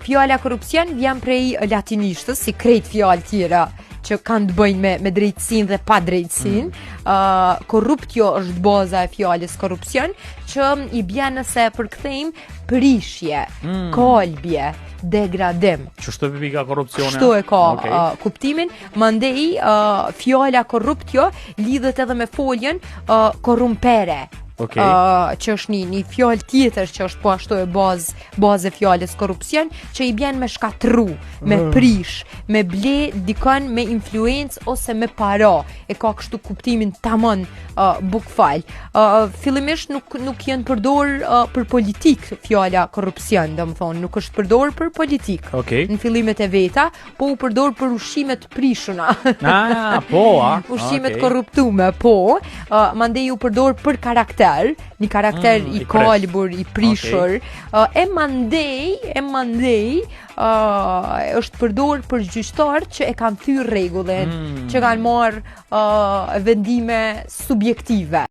Fjala korrupsion vjen prej latinishtës, si krejt fjalë tjera që kanë të bëjnë me drejtësinë dhe pa drejtësinë. Korruptio është baza e fjalës korrupsion, që i bjen nëse përkthejmë prishje, kolbje, degradim. Ç'është pika korrupsioni? Kështu e ka kuptimin. Mandej fjala korruptio lidhet edhe me foljen korrumpere. Që është një fjalë tjetër që është po ashtu e bazë e fjalës korrupsion, që i bjen me shkatru, me prish, me ble dikon me influencë ose me para. E ka kështu kuptimin tamam bukfal. Fillimisht nuk janë përdor për politik fjala korrupsion, domethënë nuk është përdor për politik. Në fillimet e veta, po u përdor për ushqimet prishuna. Ushqimet korruptume, po. Mandej u përdor për karakter. Një karakter i kalbur, i prishur. E mandej është përdor për gjyqtar që e kanë thyrë rregullin, që kanë marrë vendime subjektive.